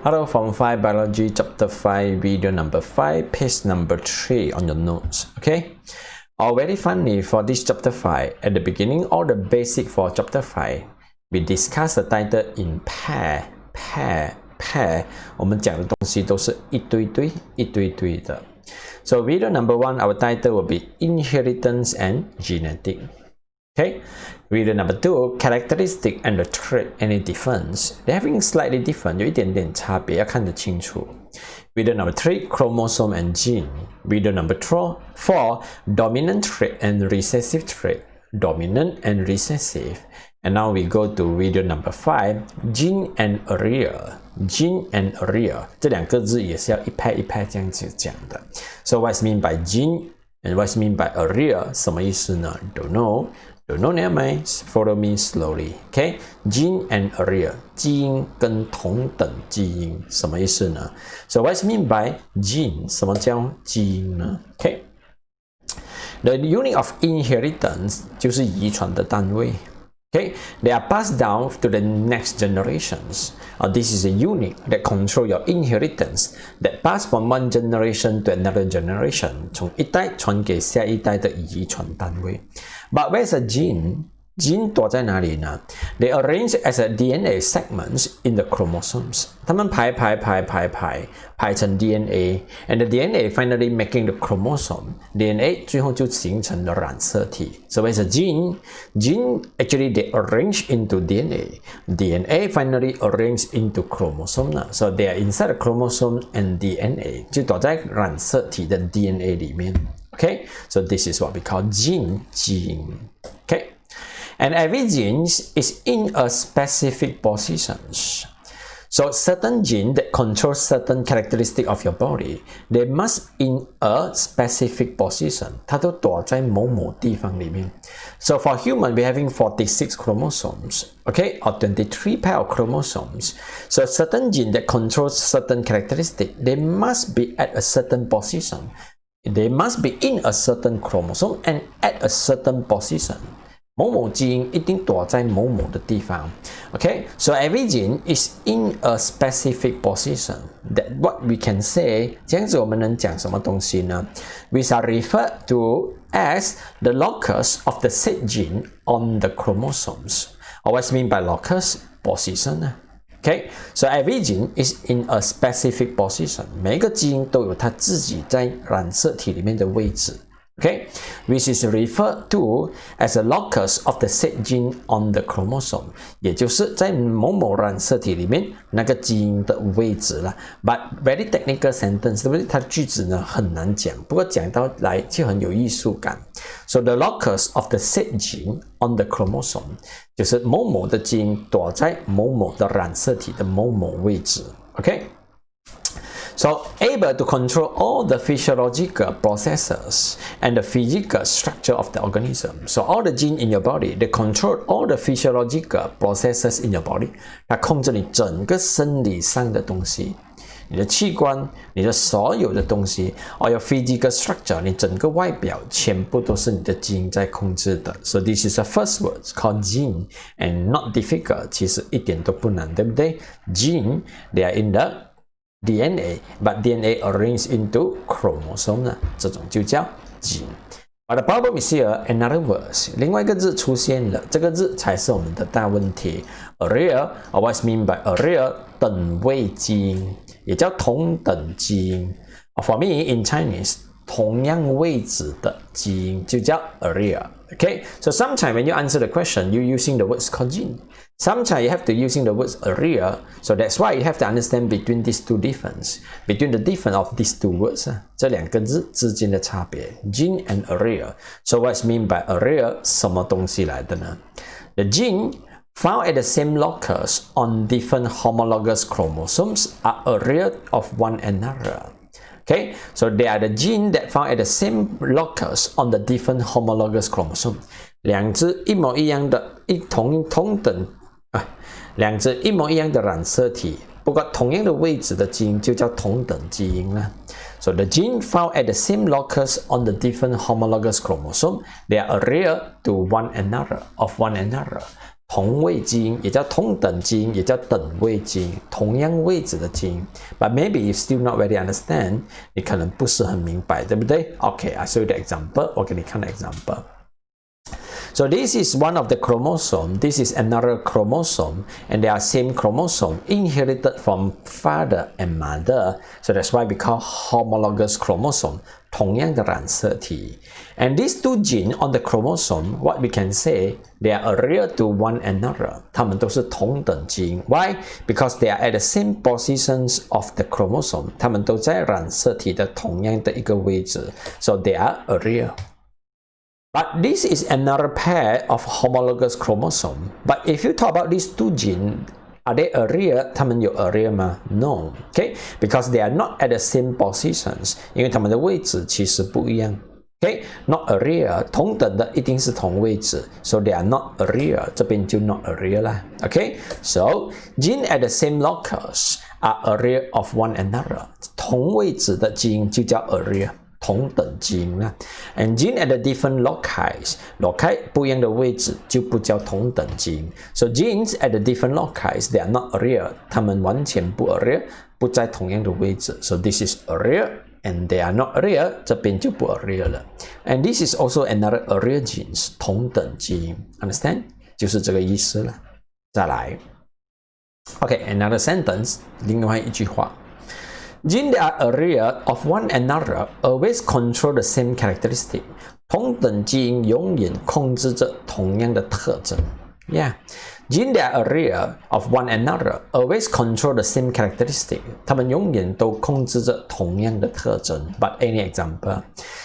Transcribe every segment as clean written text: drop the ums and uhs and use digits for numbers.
Hello, Form 5 Biology, Chapter 5, Video number 5, page number 3 on your notes, okay? Very funny for this Chapter 5, at the beginning, all the basic for Chapter 5, we discuss the title in pair. 我们讲的东西都是一堆堆的。So video number 1, our title will be Inheritance and Genetic. Okay, video number 2, Characteristic and the trait, any difference? They're having slightly different, 有一点点差别，要看得清楚。Video number 3, Chromosome and Gene. Video number 4, Dominant trait and Recessive trait. Dominant and Recessive. And now we go to video number 5, Gene and Allele. Gene and Allele 这两个字也是要一拍一拍这样子讲的。So what's mean by gene and what's mean by Allele 什么意思呢？ Don't know, never mind. Follow me slowly. Okay, Gene and Allele 基因跟同等基因什么意思呢？ So what's mean by gene 什么叫基因呢？ Okay, the unit of inheritance 就是遗传的单位。Okay, they are passed down to the next generations. This is a unit that control your inheritance that pass from one generation to another generation. 从一代传给下一代的遗传单位。But where's a gene? Gene 躲在哪里呢？ They arrange as a DNA segments in the chromosomes. 它们排成 DNA, and the DNA finally making the chromosome. DNA 最后就形成了染色体。So where's a gene? Gene actually they arrange into DNA. DNA finally arrange into chromosome. So they are inside the chromosome and DNA. 就躲在染色体的 DNA 里面。Okay, so this is what we call gene. Okay. And every gene is in a specific position. So certain gene that control certain characteristic of your body, they must in a specific position. 它都躲在某地方里面。So for human, we're having 46 chromosomes, okay, or 23 pair of chromosomes. So certain gene that control certain characteristic, they must be at a certain position. They must be in a certain chromosome and at a certain position. 某基因一定躲在某的地方 Okay, so every gene is in a specific position. That what we can say, 这样子我们能讲什么东西呢？ We are referred to as the locus of the said gene on the chromosomes. Or what's mean by locus? Position. Okay, so every gene is in a specific position. 每一个基因都有它自己在染色体里面的位置。Okay, which is referred to as a locus of the said gene on the chromosome. 也就是在某染色体里面那个基因的位置了。But very technical sentence, 对不对？它的句子呢很难讲，不过讲到来就很有艺术感。So the locus of the said gene on the chromosome 就是某的基因躲在某的染色体的某位置。Okay. So able to control all the physiological processes and the physical structure of the organism. So all the genes in your body, they control all the physiological processes in your body. 它控制你整个生理上的东西，你的器官，你的所有的东西 or your physical structure, 你整个外表全部都是你的基因在控制的。So this is the first word called gene and not difficult. 其实一点都不难，对不对？ Gene, they are in the DNA, but DNA arranged into chromosome 呢，这种就叫 gene. But the problem is here, another word. 另外一个字出现了，这个字才是我们的大问题。Allele, or what's mean by allele? 等位基因，也叫同等基因。For me, in Chinese, 同样位置的基因就叫 allele. Okay, so sometimes when you answer the question, you're using the words called gene. Sometimes you have to using the words allele, so that's why you have to understand between these two difference, between the difference of these two words. 这两个字之间的差别 gene and allele. So what's mean by allele? 什么东西来的呢？ The gene found at the same locus on different homologous chromosomes are allele of one another. Okay, so they are the gene that found at the same locus on the different homologous chromosome. 两只一模一样的两只一模一样的染色体，不过同样的位置的基因就叫同等基因了。So the gene found at the same locus on the different homologous chromosome, they are allele to one another, of one another. 同位基因，也叫同等基因，也叫等位基因，同样位置的基因。But maybe you still not very understand， 你可能不是很明白，对不对 ？Okay, I show you the example， 我给你看的 example。So this is one of the chromosome, this is another chromosome, and they are same chromosome inherited from father and mother. So that's why we call homologous chromosome, 同样的染色体。And these two genes on the chromosome, what we can say, they are allele to one another. 它们都是同等基因。Why? Because they are at the same positions of the chromosome. 它们都在染色体的同样的一个位置。So they are allele.But this is another pair of homologous chromosome. But if you talk about these two genes, are they allele? 它们有 allele 吗 ？No, okay, because they are not at the same positions. 因为它们的位置其实不一样。Okay, not allele. 同等的一定是同位置 ，so they are not allele. 这边就 not allele 啦。Okay, so gene at the same locus are allele of one another. 同位置的基因就叫 allele。同等基因啦 ，and gene at the different loci 不一样的位置就不叫同等基因。So genes at the different loci they are not allele， 它们完全不 allele， 不在同样的位置。So this is allele and they are not allele， 这边就不 allele 了。And this is also another allele genes， 同等基因 ，understand？ 就是这个意思了。再来 ，OK，another sentence， 另外一句话。Genes that are allele of one another always control the same characteristic. 同等基因永远控制着同样的特征。Yeah, genes that are allele of one another always control the same characteristic. 它们永远都控制着同样的特征。But any example?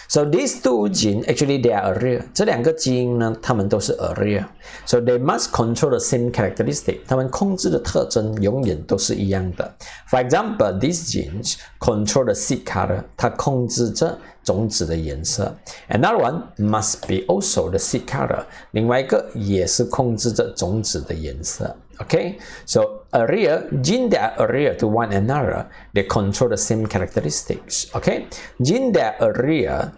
So these two genes actually they are allele. 这两个基因呢，它们都是 allele. So they must control the same characteristic. 它们控制的特征永远都是一样的。For example, these genes control the seed color. 它控制着种子的颜色。Another one must be also the seed color. 另外一个也是控制着种子的颜色。Okay, so allele, genes that are allele to one another, they control the same characteristics. Okay, genes that are allele,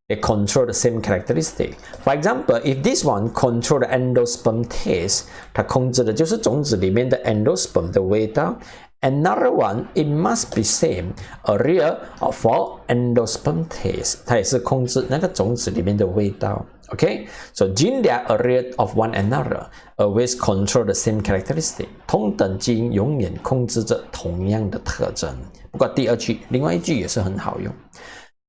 they control the same characteristic. For example, if this one control the endosperm taste, 它控制的就是种子里面的 endosperm 的味道。Another one, it must be same, allele for endosperm taste. 它也是控制那个种子里面的味道。Okay, so genes that are allele of one another always control the same characteristic. 同等基因永远控制着同样的特征。不过第二句，另外一句也是很好用。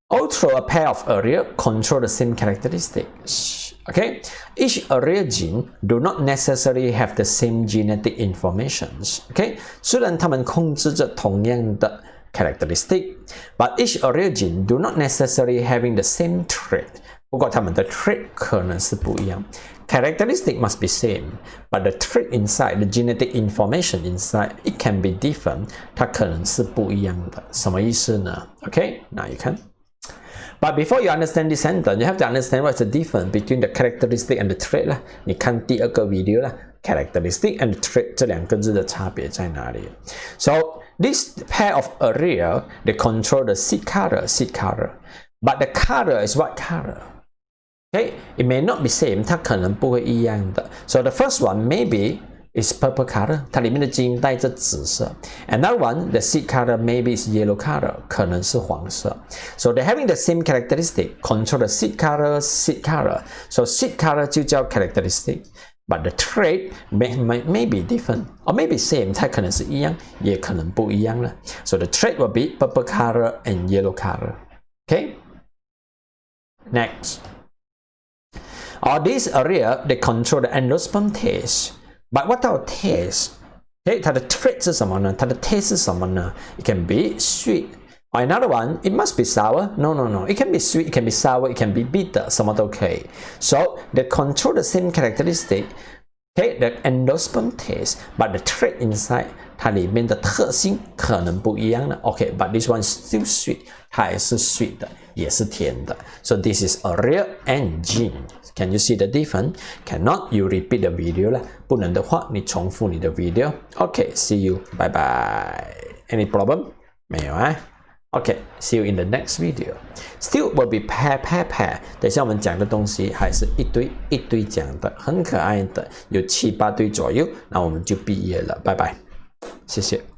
Although a pair of allele control the same characteristics. Okay, each allele gene do not necessarily have the same genetic informations. Okay, 虽然它们控制着同样的 characteristic, but each allele gene do not necessarily having the same trait. 不过它们的 trait 可能是不一样。Characteristic must be same, but the trait inside, the genetic information inside, it can be different. 它可能是不一样的。什么意思呢 ？Okay, now you can. But before you understand this sentence, you have to understand what's the difference between the characteristic and the trait 啦。你看第二个 video 啦 ，characteristic and trait 这两个字的差别在哪里 ？So this pair of allele, they control the seed color, but the color is what color? Okay, it may not be same, 它可能不会一样的。So the first one maybe is purple color, 它里面的基因带着紫色。Another one, the seed color maybe is yellow color, 可能是黄色。So they're having the same characteristic, control the seed color. So seed color 就叫 characteristic, but the trait may be different, or maybe same, 它可能是一样，也可能不一样了。So the trait will be purple color and yellow color. Okay? Next. All these allele, they control the endosperm taste. But what our taste? Okay, 它的 trait 是什么呢？它的 taste 是什么呢？ It can be sweet. Or another one, it must be sour. No. It can be sweet, it can be sour, it can be bitter. 什么都可以。So they control the same characteristic. Okay, the endosperm taste, but the trait inside, 它里面的特性可能不一样了。Okay, but this one is still sweet. 它也是 sweet 的，也是甜的。So this is allele and gene. Can you see the difference? Cannot, you repeat the video 啦。不能的话，你重复你的 video. Okay, see you. Bye bye. Any problem? 没有啊 Okay, see you in the next video. Still will be pair. 等一下我们讲的东西还是一堆讲的，很可爱的，有7、8堆左右，那我们就毕业了，拜拜，谢谢。